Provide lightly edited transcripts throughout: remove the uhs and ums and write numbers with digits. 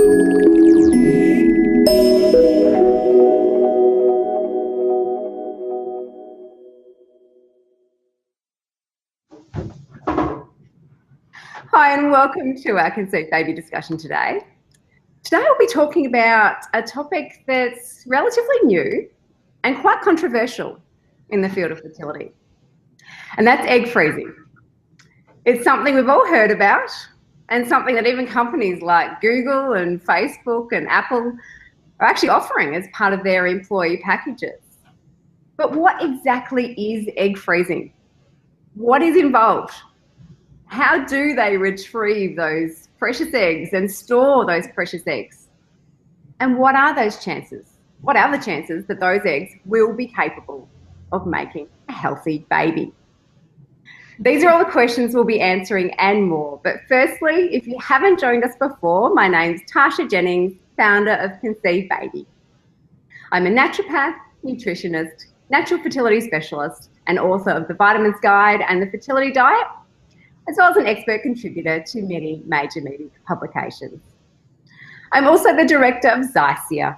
Hi and welcome to our Conceived Baby discussion today. Today we'll be talking about a topic that's relatively new and quite controversial in the field of fertility, and that's egg freezing. It's something we've all heard about and something that even companies like Google and Facebook and Apple are actually offering as part of their employee packages. But what exactly is egg freezing? What is involved? How do they retrieve those precious eggs and store those precious eggs? And what are those chances? What are the chances that those eggs will be capable of making a healthy baby? These are all the questions we'll be answering and more. But firstly, if you haven't joined us before, my name's Tasha Jennings, founder of Conceived Baby. I'm a naturopath, nutritionist, natural fertility specialist, and author of the Vitamins Guide and the Fertility Diet, as well as an expert contributor to many major media publications. I'm also the director of Zycia.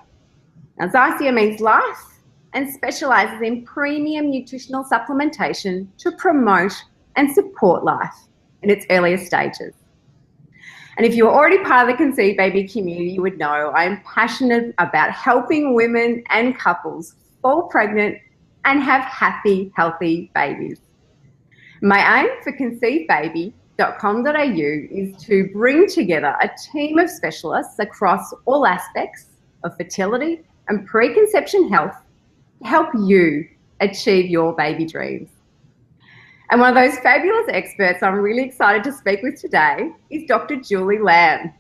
Now, Zycia means life and specialises in premium nutritional supplementation to promote and support life in its earliest stages. And if you're already part of the Conceived Baby community, you would know I'm passionate about helping women and couples fall pregnant and have happy, healthy babies. My aim for conceivedbaby.com.au is to bring together a team of specialists across all aspects of fertility and preconception health to help you achieve your baby dreams. And one of those fabulous experts I'm really excited to speak with today is Dr. Julie Lamb.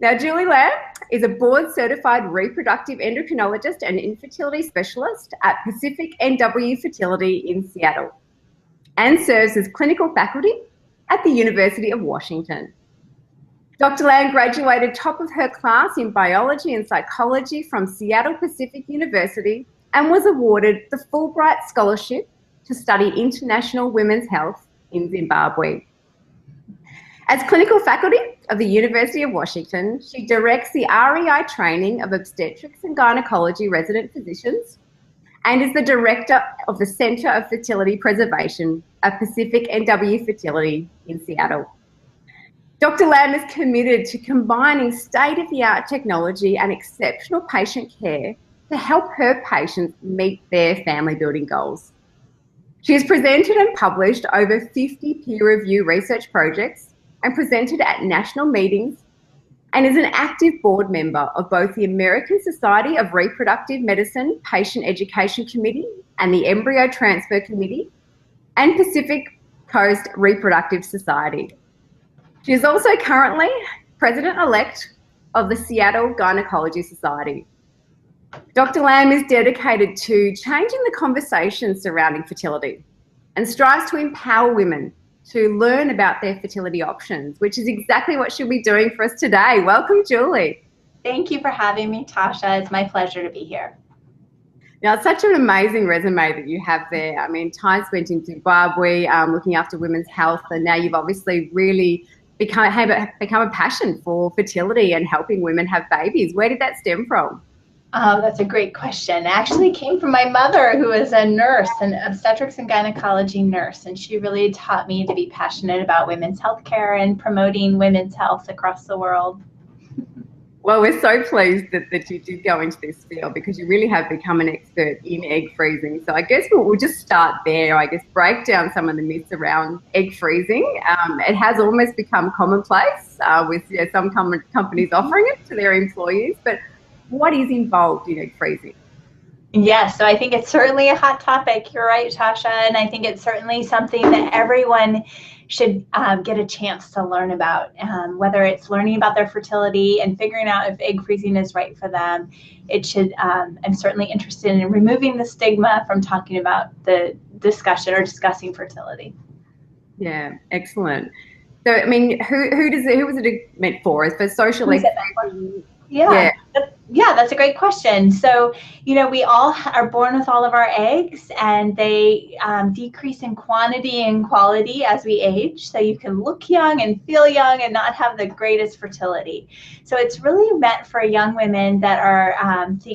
Now, Julie Lamb is a board-certified reproductive endocrinologist and infertility specialist at Pacific NW Fertility in Seattle, and serves as clinical faculty at the University of Washington. Dr. Lamb graduated top of her class in biology and psychology from Seattle Pacific University and was awarded the Fulbright Scholarship to study international women's health in Zimbabwe. As clinical faculty of the University of Washington, she directs the REI training of obstetrics and gynecology resident physicians and is the director of the Center of Fertility Preservation at Pacific NW Fertility in Seattle. Dr. Lamb is committed to combining state-of-the-art technology and exceptional patient care to help her patients meet their family-building goals. She has presented and published over 50 peer-reviewed research projects and presented at national meetings, and is an active board member of both the American Society of Reproductive Medicine Patient Education Committee and the Embryo Transfer Committee and Pacific Coast Reproductive Society. She is also currently president-elect of the Seattle Gynecology Society. Dr. Lamb is dedicated to changing the conversation surrounding fertility and strives to empower women to learn about their fertility options, which is exactly what she'll be doing for us today. Welcome, Julie. Thank you for having me, Tasha. It's my pleasure to be here. Now, it's such an amazing resume that you have there. I mean, time spent in Zimbabwe, looking after women's health, and now you've obviously really become a passion for fertility and helping women have babies. Where did that stem from? That's a great question. It actually came from my mother, who is a nurse, an obstetrics and gynecology nurse, and she really taught me to be passionate about women's health care and promoting women's health across the world. Well, we're so pleased that you did go into this field, because you really have become an expert in egg freezing. So I guess we'll just start there. I guess break down some of the myths around egg freezing. It has almost become commonplace with some companies offering it to their employees, but what is involved in egg freezing? Yes, so I think it's certainly a hot topic. You're right, Tasha, and I think it's certainly something that everyone should get a chance to learn about, whether it's learning about their fertility and figuring out if egg freezing is right for them. It should, I'm certainly interested in removing the stigma from talking about the discussion or discussing fertility. Yeah, excellent. So, I mean, who was it meant for? For social egg freezing? Yeah. Yeah, that's a great question. So, we all are born with all of our eggs, and they decrease in quantity and quality as we age. So you can look young and feel young and not have the greatest fertility. So it's really meant for young women that are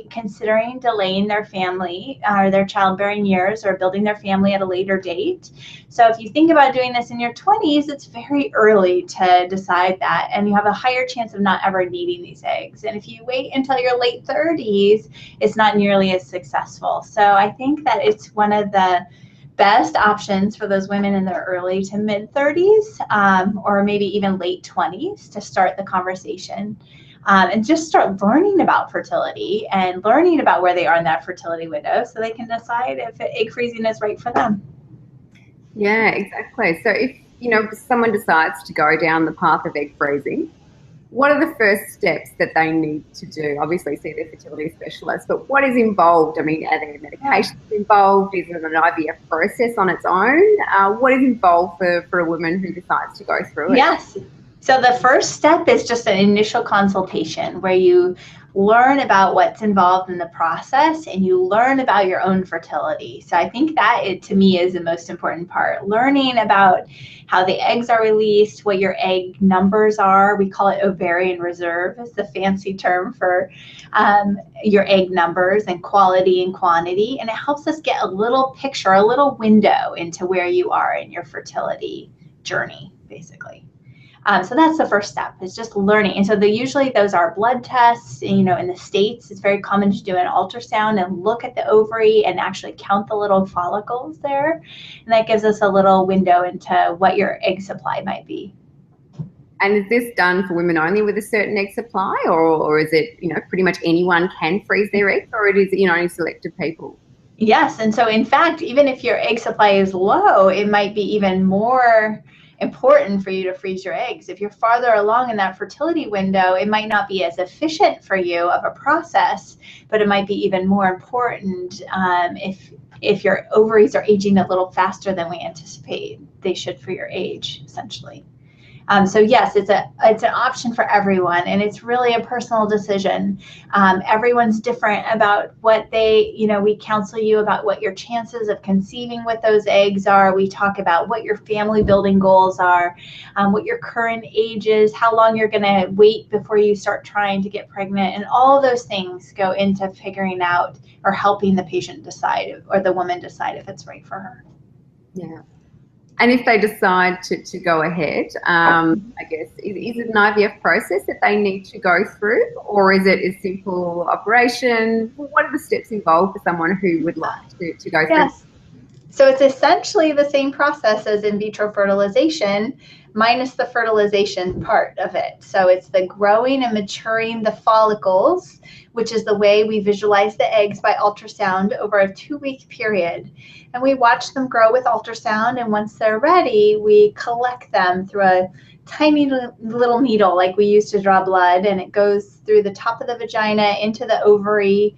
considering delaying their family or their childbearing years or building their family at a later date. So if you think about doing this in your 20s, it's very early to decide that, and you have a higher chance of not ever needing these eggs. And if you wait until your late 30s, it's not nearly as successful. So I think that it's one of the best options for those women in their early to mid 30s, or maybe even late 20s, to start the conversation. And just start learning about fertility and learning about where they are in that fertility window so they can decide if egg freezing is right for them. Yeah, exactly. So if, someone decides to go down the path of egg freezing, what are the first steps that they need to do? Obviously, see their fertility specialist, but what is involved? I mean, are there medications involved? Is it an IVF process on its own? What is involved for a woman who decides to go through it? Yes. So the first step is just an initial consultation where you learn about what's involved in the process and you learn about your own fertility. So I think that to me is the most important part. Learning about how the eggs are released, what your egg numbers are. We call it ovarian reserve. It's the fancy term for your egg numbers and quality and quantity. And it helps us get a little picture, a little window into where you are in your fertility journey, basically. So that's the first step, is just learning. And so usually those are blood tests. In the States, it's very common to do an ultrasound and look at the ovary and actually count the little follicles there. And that gives us a little window into what your egg supply might be. And is this done for women only with a certain egg supply, or is it, pretty much anyone can freeze their eggs, or it is, only selected people? Yes. And so in fact, even if your egg supply is low, it might be even more important for you to freeze your eggs. If you're farther along in that fertility window, it might not be as efficient for you of a process, but it might be even more important if your ovaries are aging a little faster than we anticipate they should for your age, essentially. So yes, it's an option for everyone, and it's really a personal decision. Everyone's different about what we counsel you about what your chances of conceiving with those eggs are. We talk about what your family building goals are, what your current age is, how long you're going to wait before you start trying to get pregnant, and all those things go into figuring out or helping the patient decide, or the woman decide, if it's right for her. Yeah. And if they decide to go ahead, I guess, is it an IVF process that they need to go through, or is it a simple operation? What are the steps involved for someone who would like to go through? Yes. So it's essentially the same process as in vitro fertilization, minus the fertilization part of it. So it's the growing and maturing the follicles, which is the way we visualize the eggs by ultrasound over a 2-week period. And we watch them grow with ultrasound, and once they're ready, we collect them through a tiny little needle like we use to draw blood, and it goes through the top of the vagina into the ovary.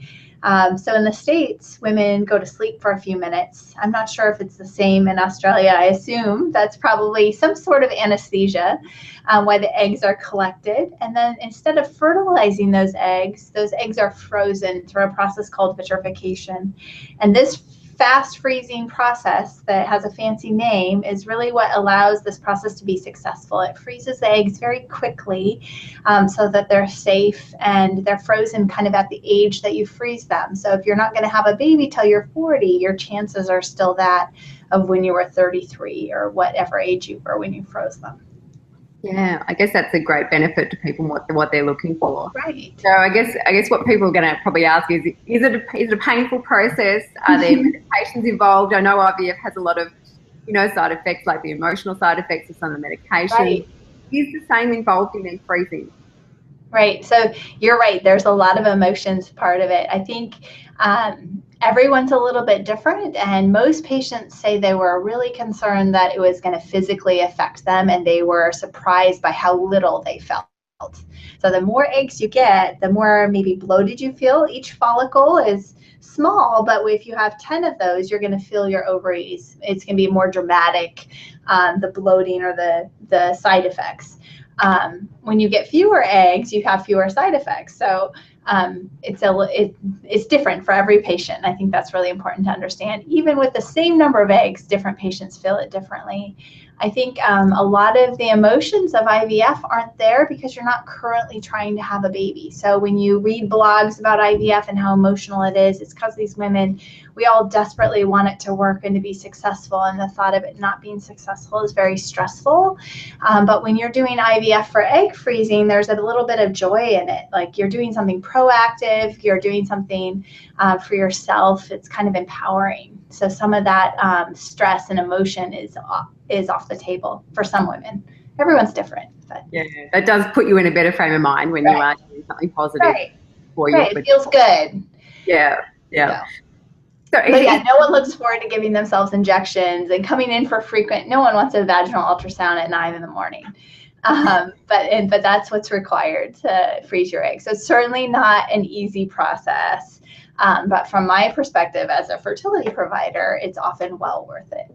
So in the States, women go to sleep for a few minutes. I'm not sure if it's the same in Australia. I assume that's probably some sort of anesthesia while the eggs are collected. And then instead of fertilizing those eggs are frozen through a process called vitrification. And this fast freezing process that has a fancy name is really what allows this process to be successful. It freezes the eggs very quickly so that they're safe, and they're frozen kind of at the age that you freeze them. So if you're not going to have a baby till you're 40, your chances are still that of when you were 33 or whatever age you were when you froze them. Yeah, I guess that's a great benefit to people, what they're looking for. Right. So I guess what people are going to probably ask is it a painful process? Are there medications involved? I know IVF has a lot of, side effects, like the emotional side effects of some of the medication. Right. Is the same involved in egg freezing? Right. So you're right. There's a lot of emotions part of it. I think everyone's a little bit different, and most patients say they were really concerned that it was going to physically affect them, and they were surprised by how little they felt. So the more eggs you get, the more maybe bloated you feel. Each follicle is small, but if you have 10 of those, you're going to feel your ovaries. It's going to be more dramatic, the bloating or the side effects. when you get fewer eggs, you have fewer side effects. So it's different for every patient. I think that's really important to understand. Even with the same number of eggs, different patients feel it differently. I think a lot of the emotions of IVF aren't there because you're not currently trying to have a baby. So when you read blogs about IVF and how emotional it is, it's because these women, we all desperately want it to work and to be successful, and the thought of it not being successful is very stressful. But when you're doing IVF for egg freezing, there's a little bit of joy in it. Like you're doing something proactive, you're doing something for yourself. It's kind of empowering. So some of that stress and emotion is off the table for some women. Everyone's different. But. Yeah, that does put you in a better frame of mind when you are doing something positive for you. Right, it feels good. Yeah. So no one looks forward to giving themselves injections and coming in for frequent. No one wants a vaginal ultrasound at 9 in the morning. But that's what's required to freeze your eggs. So it's certainly not an easy process. But from my perspective as a fertility provider, it's often well worth it.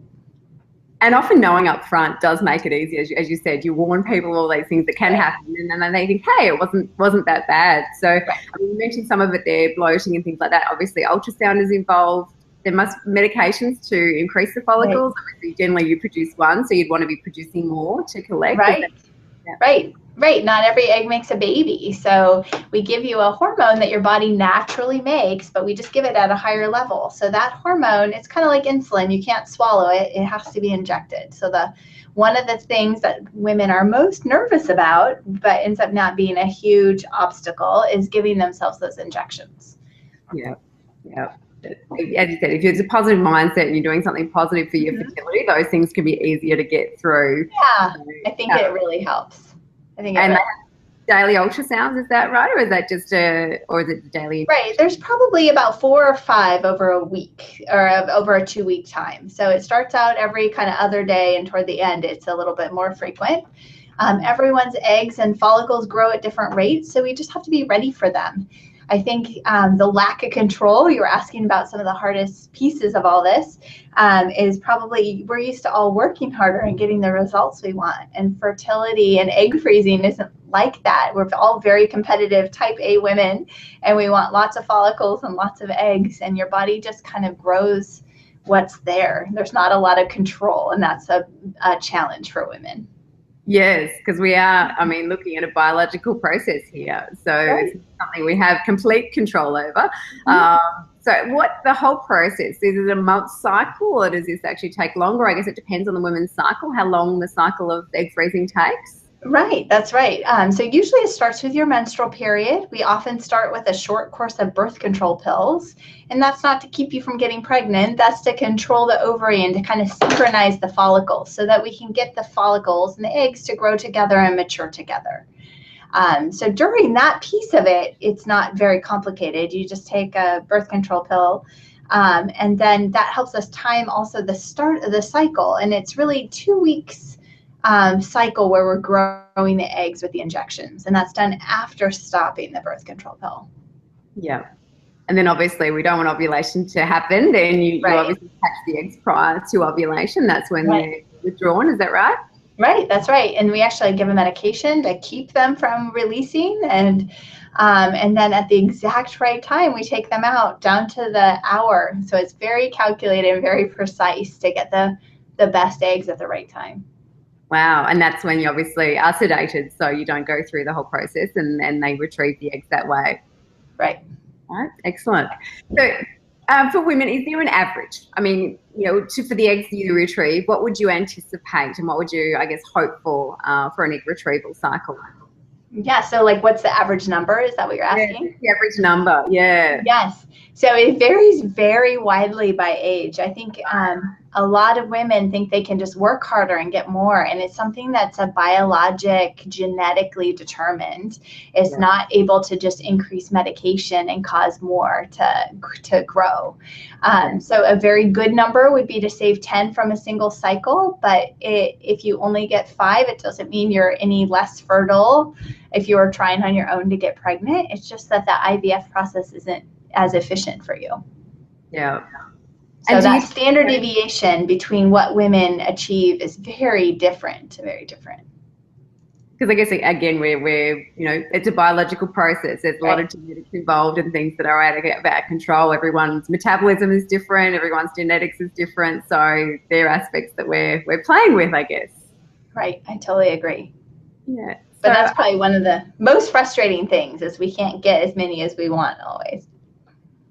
And often knowing up front does make it easy. As you said, you warn people all these things that can happen, and then they think, hey, it wasn't that bad. So I mean, you mentioned some of it there, bloating and things like that. Obviously, ultrasound is involved. There must be medications to increase the follicles. Obviously, generally you produce one, so you'd want to be producing more to collect. Right. Not every egg makes a baby. So we give you a hormone that your body naturally makes, but we just give it at a higher level. So that hormone, it's kind of like insulin. You can't swallow it. It has to be injected. So one of the things that women are most nervous about, but ends up not being a huge obstacle, is giving themselves those injections. Yeah. As you said, if it's a positive mindset and you're doing something positive for your fertility, those things can be easier to get through. Yeah, I think it really helps. Daily ultrasounds, is that right? Or is that just or is it daily? Right. There's probably about 4 or 5 over a week or over a 2-week time. So it starts out every kind of other day, and toward the end, it's a little bit more frequent. Everyone's eggs and follicles grow at different rates, so we just have to be ready for them. I think the lack of control, you were asking about some of the hardest pieces of all this, is probably we're used to all working harder and getting the results we want. And fertility and egg freezing isn't like that. We're all very competitive type A women, and we want lots of follicles and lots of eggs, and your body just kind of grows what's there. There's not a lot of control, and that's a challenge for women. Yes, because we are, looking at a biological process here. So it's something we have complete control over. So what the whole process, is it a month cycle, or does this actually take longer? I guess it depends on the woman's cycle, how long the cycle of egg freezing takes. Right, that's right. So usually it starts with your menstrual period. We often start with a short course of birth control pills, and that's not to keep you from getting pregnant. That's to control the ovary and to kind of synchronize the follicles so that we can get the follicles and the eggs to grow together and mature together. So during that piece of it, it's not very complicated. You just take a birth control pill, and then that helps us time also the start of the cycle. And it's really 2 weeks cycle where we're growing the eggs with the injections, and that's done after stopping the birth control pill. Yeah. And then obviously we don't want ovulation to happen. Then you obviously catch the eggs prior to ovulation. That's when they're withdrawn. Is that right? Right, that's right. And we actually give a medication to keep them from releasing, and then at the exact right time, we take them out down to the hour. So it's very calculated and very precise to get the best eggs at the right time. Wow. And that's when you obviously are sedated, so you don't go through the whole process, and then they retrieve the eggs that way. Right. All right. Excellent. So for women, is there an average? For the eggs you retrieve, what would you anticipate, and what would you, I guess, hope for an egg retrieval cycle? Yeah, so what's the average number? Is that what you're asking? Yeah, the average number, yeah. Yes. So it varies very widely by age. I think a lot of women think they can just work harder and get more, and it's something that's a biologic, genetically determined. It's not able to just increase medication and cause more to grow. So a very good number would be to save 10 from a single cycle, but if you only get 5, it doesn't mean you're any less fertile if you are trying on your own to get pregnant. It's just that the IVF process isn't as efficient for you. Yeah. So that standard deviation between what women achieve is very different. Because I guess, again, we're, it's a biological process. There's a lot Right. of genetics involved and things that are out of control. Everyone's metabolism is different. Everyone's genetics is different. So there are aspects that we're playing with, I guess. Right. I totally agree. Yeah. But that's probably one of the most frustrating things is we can't get as many as we want always.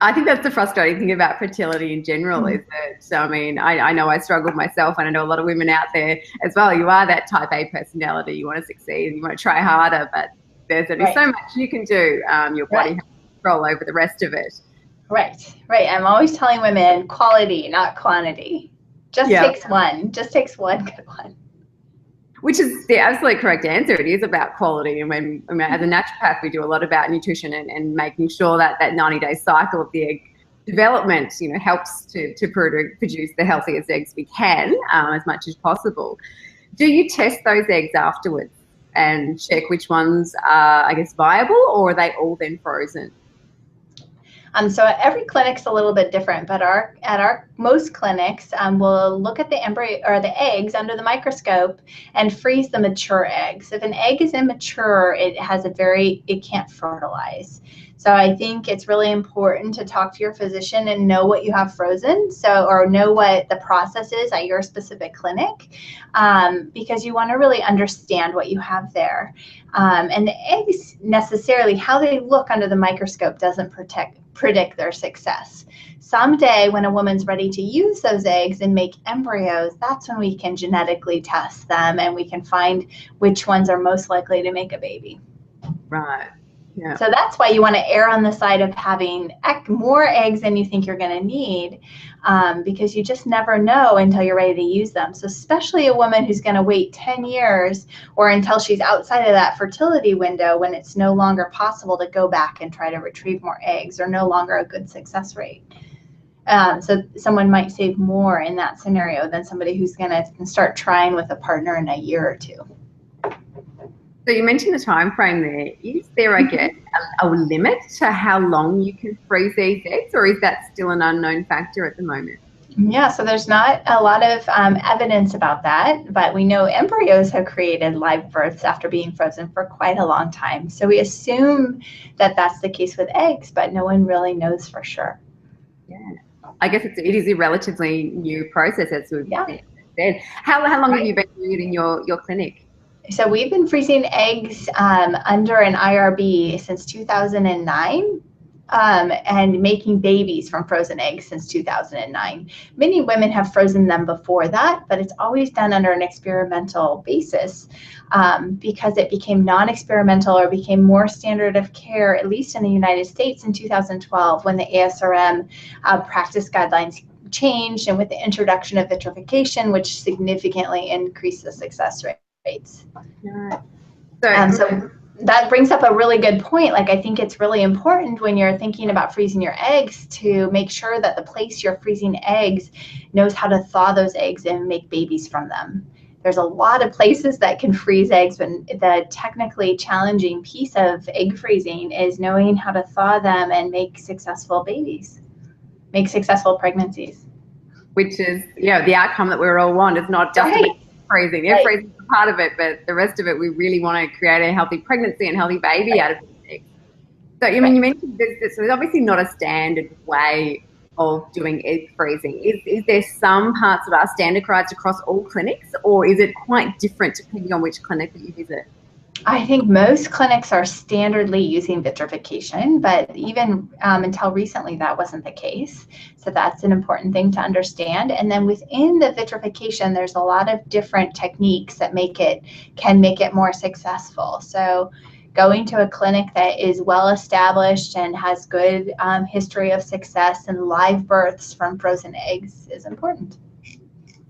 I think that's the frustrating thing about fertility in general is that, I know I struggled myself, and I know a lot of women out there as well. You are that type A personality. You want to succeed, you want to try harder, but there's only so much you can do. Your body has control over the rest of it. Right. I'm always telling women quality, not quantity. Just takes one. Just takes one good one. Which is the absolute correct answer. It is about quality. And as a naturopath, we do a lot about nutrition and making sure that 90-day cycle of the egg development, helps to produce the healthiest eggs we can as much as possible. Do you test those eggs afterwards and check which ones are, I guess, viable, or are they all then frozen? So every clinic's a little bit different, but at our most clinics, we'll look at the embryo or the eggs under the microscope and freeze the mature eggs. If an egg is immature, it can't fertilize. So I think it's really important to talk to your physician and know what you have frozen, or know what the process is at your specific clinic, because you want to really understand what you have there. And the eggs necessarily, how they look under the microscope doesn't predict their success. Someday when a woman's ready to use those eggs and make embryos, that's when we can genetically test them and we can find which ones are most likely to make a baby. Right. Yeah. So that's why you want to err on the side of having more eggs than you think you're going to need, because you just never know until you're ready to use them. So especially a woman who's going to wait 10 years or until she's outside of that fertility window when it's no longer possible to go back and try to retrieve more eggs or no longer a good success rate. So someone might save more in that scenario than somebody who's going to start trying with a partner in a year or two. So you mentioned the time frame there. Is there, I guess, a limit to how long you can freeze these eggs, or is that still an unknown factor at the moment? Yeah, so there's not a lot of evidence about that, but we know embryos have created live births after being frozen for quite a long time. So we assume that that's the case with eggs, but no one really knows for sure. Yeah, I guess it is a relatively new process, as we've said. How long have you been doing it in your clinic? So we've been freezing eggs under an IRB since 2009, and making babies from frozen eggs since 2009. Many women have frozen them before that, but it's always done under an experimental basis, because it became non-experimental or became more standard of care, at least in the United States in 2012 when the ASRM practice guidelines changed, and with the introduction of vitrification, which significantly increased the success rates. So that brings up a really good point. Like, I think it's really important when you're thinking about freezing your eggs to make sure that the place you're freezing eggs knows how to thaw those eggs and make babies from them. There's a lot of places that can freeze eggs, but the technically challenging piece of egg freezing is knowing how to thaw them and make successful babies, make successful pregnancies. Which is, the outcome that we all want. It's not just about freezing. Air freezing is part of it, but the rest of it, we really want to create a healthy pregnancy and healthy baby out of it. So, you mentioned there's obviously not a standard way of doing egg freezing. Is there some parts that are standardized across all clinics, or is it quite different depending on which clinic that you visit? I think most clinics are standardly using vitrification, but even until recently, that wasn't the case. So that's an important thing to understand. And then within the vitrification, there's a lot of different techniques that can make it more successful. So going to a clinic that is well established and has good history of success and live births from frozen eggs is important.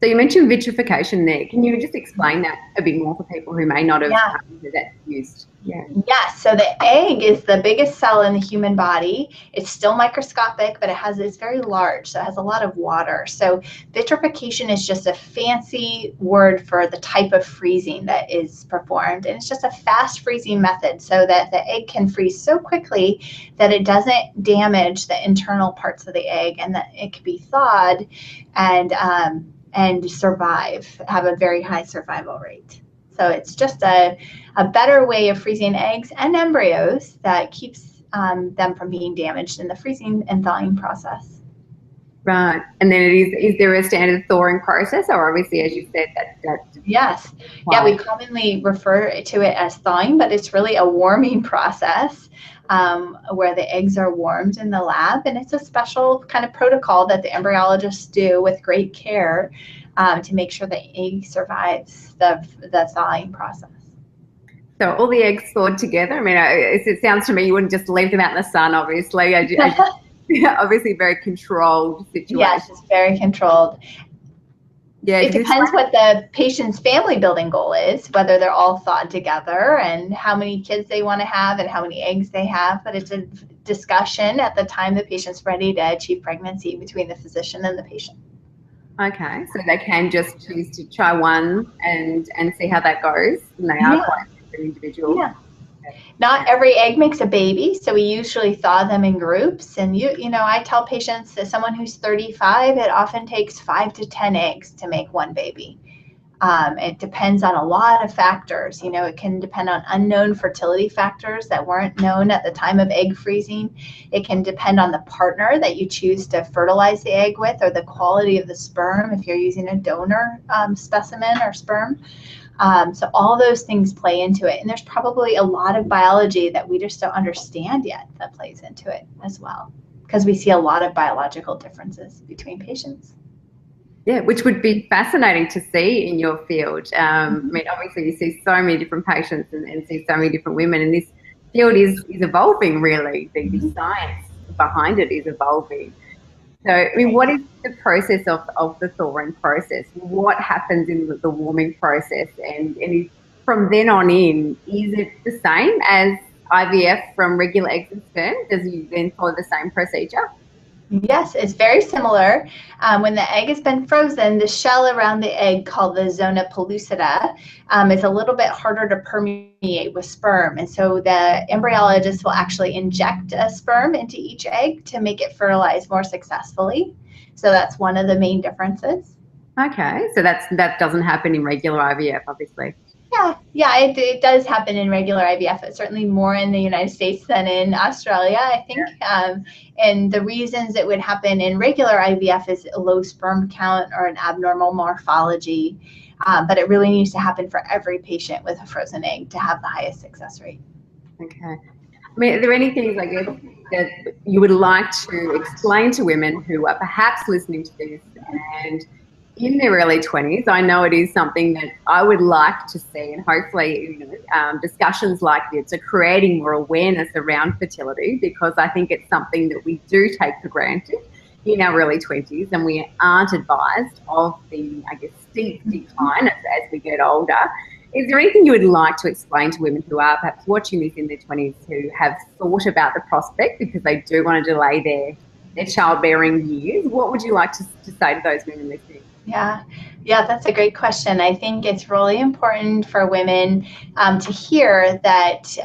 So you mentioned vitrification there. Can you just explain that a bit more for people who may not have heard that used? Yes. So the egg is the biggest cell in the human body. It's still microscopic, but it's very large, so it has a lot of water. So vitrification is just a fancy word for the type of freezing that is performed, and it's just a fast freezing method so that the egg can freeze so quickly that it doesn't damage the internal parts of the egg, and that it can be thawed and survive, have a very high survival rate. So it's just a better way of freezing eggs and embryos that keeps them from being damaged in the freezing and thawing process. Right. And then is there a standard thawing process, or obviously, as you said, that Yes. Yeah, we commonly refer to it as thawing, but it's really a warming process where the eggs are warmed in the lab. And it's a special kind of protocol that the embryologists do with great care to make sure the egg survives the thawing process. So all the eggs thawed together. I mean, it sounds to me you wouldn't just leave them out in the sun, obviously. Obviously, very controlled situation. Yes, it's very controlled. Yeah, it depends what the patient's family building goal is, whether they're all thawed together and how many kids they want to have and how many eggs they have. But it's a discussion at the time the patient's ready to achieve pregnancy between the physician and the patient. Okay, so they can just choose to try one and see how that goes. And they are quite different individuals. Yeah. Not every egg makes a baby, so we usually thaw them in groups. And you know, I tell patients that someone who's 35, it often takes 5 to 10 eggs to make one baby. It depends on a lot of factors. You know, it can depend on unknown fertility factors that weren't known at the time of egg freezing. It can depend on the partner that you choose to fertilize the egg with, or the quality of the sperm if you're using a donor specimen or sperm. So all those things play into it. And there's probably a lot of biology that we just don't understand yet that plays into it as well, because we see a lot of biological differences between patients. Yeah, which would be fascinating to see in your field. I mean, obviously you see so many different patients and see so many different women, and this field is evolving really. The science behind it is evolving. So, I mean, what is the process of the thawing process? What happens in the warming process? And from then on in, is it the same as IVF from regular eggs and sperm? Does you then follow the same procedure? Yes, it's very similar. When the egg has been frozen, the shell around the egg, called the zona pellucida, is a little bit harder to permeate with sperm. And so the embryologist will actually inject a sperm into each egg to make it fertilize more successfully. So that's one of the main differences. Okay, so that doesn't happen in regular IVF, obviously. Yeah, it does happen in regular IVF. It's certainly more in the United States than in Australia, I think. And the reasons it would happen in regular IVF is a low sperm count or an abnormal morphology. But it really needs to happen for every patient with a frozen egg to have the highest success rate. Okay. I mean, are there any things, I guess, that you would like to explain to women who are perhaps listening to this and in their early 20s? I know it is something that I would like to see, and hopefully discussions like this are creating more awareness around fertility, because I think it's something that we do take for granted in our early 20s, and we aren't advised of the, I guess, steep decline as we get older. Is there anything you would like to explain to women who are perhaps watching this in their 20s who have thought about the prospect because they do want to delay their childbearing years? What would you like to say to those women listening? Yeah, that's a great question. I think it's really important for women to hear that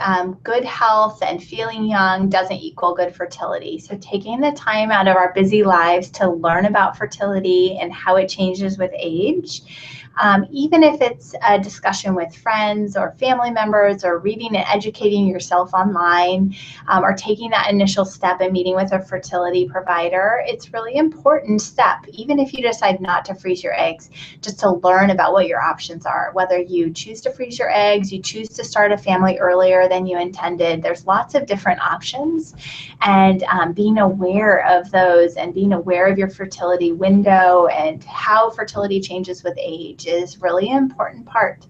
good health and feeling young doesn't equal good fertility. So taking the time out of our busy lives to learn about fertility and how it changes with age, even if it's a discussion with friends or family members, or reading and educating yourself online, or taking that initial step and meeting with a fertility provider, it's really important step, even if you decide not to freeze your eggs, just to learn about what your options are. Whether you choose to freeze your eggs, you choose to start a family earlier than you intended, there's lots of different options. And being aware of those and being aware of your fertility window and how fertility changes with age is really an important part.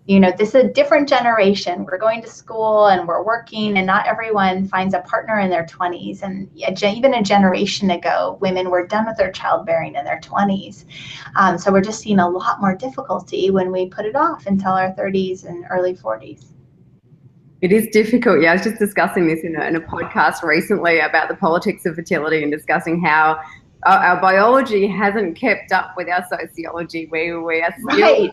You know, this is a different generation. We're going to school and we're working, and not everyone finds a partner in their 20s. And even a generation ago, women were done with their childbearing in their 20s. So we're just seeing a lot more difficulty when we put it off until our 30s and early 40s. It is difficult. Yeah, I was just discussing this in a podcast recently about the politics of fertility, and discussing how our biology hasn't kept up with our sociology, where we are still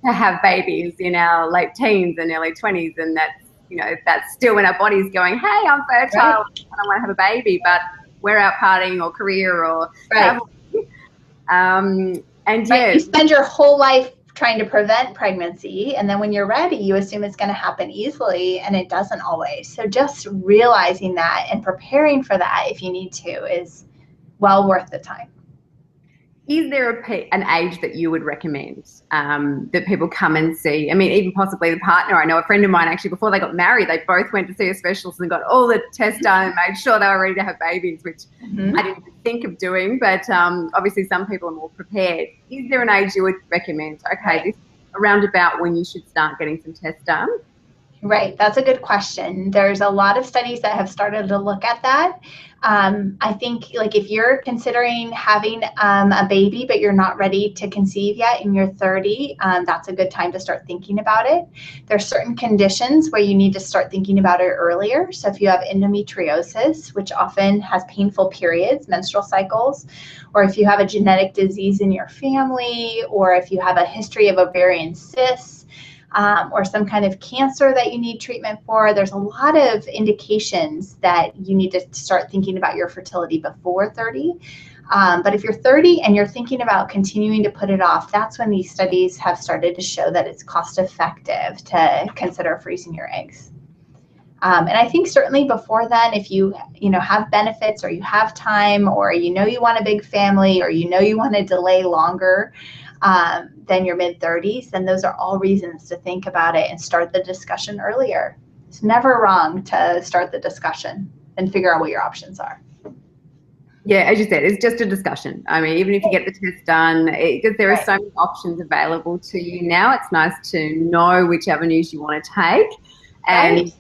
to have babies in our late teens and early 20s, and that's still when our body's going, hey, I'm fertile, I don't want to have a baby, but we're out partying or career or traveling. You spend your whole life trying to prevent pregnancy. And then when you're ready, you assume it's going to happen easily, and it doesn't always. So just realizing that and preparing for that if you need to is well worth the time. Is there an age that you would recommend that people come and see? I mean, even possibly the partner. I know a friend of mine, actually, before they got married, they both went to see a specialist and got all the tests done and made sure they were ready to have babies, which I didn't think of doing, but obviously some people are more prepared. Is there an age you would recommend? Okay, this is around about when you should start getting some tests done? Right, that's a good question. There's a lot of studies that have started to look at that. I think, like, if you're considering having a baby but you're not ready to conceive yet and you're 30, that's a good time to start thinking about it. There's certain conditions where you need to start thinking about it earlier. So if you have endometriosis, which often has painful periods, menstrual cycles, or if you have a genetic disease in your family, or if you have a history of ovarian cysts, or some kind of cancer that you need treatment for, there's a lot of indications that you need to start thinking about your fertility before 30. But if you're 30 and you're thinking about continuing to put it off, that's when these studies have started to show that it's cost effective to consider freezing your eggs. And I think certainly before then, if you have benefits, or you have time, or you want a big family, or you want to delay longer than your mid-30s, then those are all reasons to think about it and start the discussion earlier. It's never wrong to start the discussion and figure out what your options are. Yeah, as you said, it's just a discussion. I mean, even if you get the test done, because there are so many options available to you now, it's nice to know which avenues you want to take, and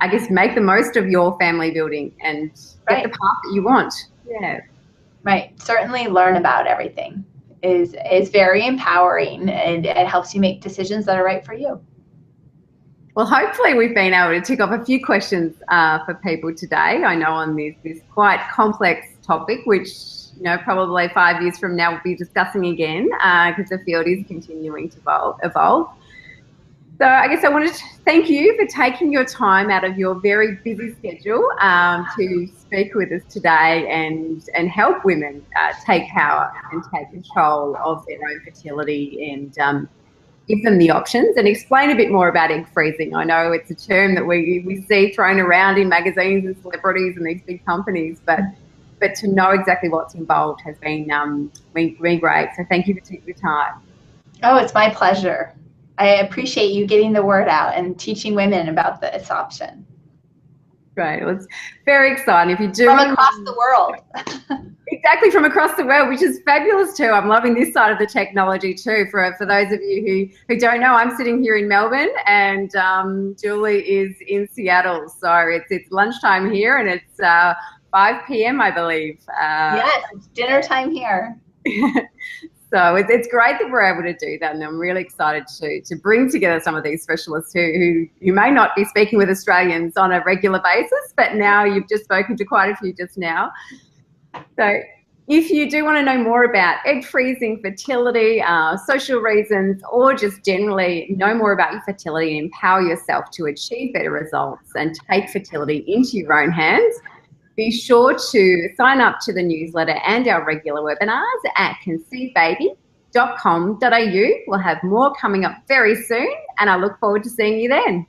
I guess make the most of your family building and get the path that you want. Yeah. Right. Certainly learn about everything is very empowering, and it helps you make decisions that are right for you. Well, hopefully we've been able to tick off a few questions for people today. I know on this quite complex topic, which probably 5 years from now we'll be discussing again, because the field is continuing to evolve. So I guess I wanted to thank you for taking your time out of your very busy schedule to speak with us today and help women take power and take control of their own fertility, and give them the options and explain a bit more about egg freezing. I know it's a term that we see thrown around in magazines and celebrities and these big companies, but to know exactly what's involved has been great. So thank you for taking your time. Oh, it's my pleasure. I appreciate you getting the word out and teaching women about this option. Great. Well, it's very exciting. If you do from across the world. Exactly, from across the world, which is fabulous too. I'm loving this side of the technology too. For those of you who don't know, I'm sitting here in Melbourne, and Julie is in Seattle. So it's lunchtime here, and it's 5 p.m. I believe. Yes, it's dinner time here. So it's great that we're able to do that, and I'm really excited to bring together some of these specialists who may not be speaking with Australians on a regular basis, but now you've just spoken to quite a few just now. So if you do want to know more about egg freezing, fertility, social reasons, or just generally know more about your fertility and empower yourself to achieve better results and take fertility into your own hands, be sure to sign up to the newsletter and our regular webinars at conceivebaby.com.au. We'll have more coming up very soon, and I look forward to seeing you then.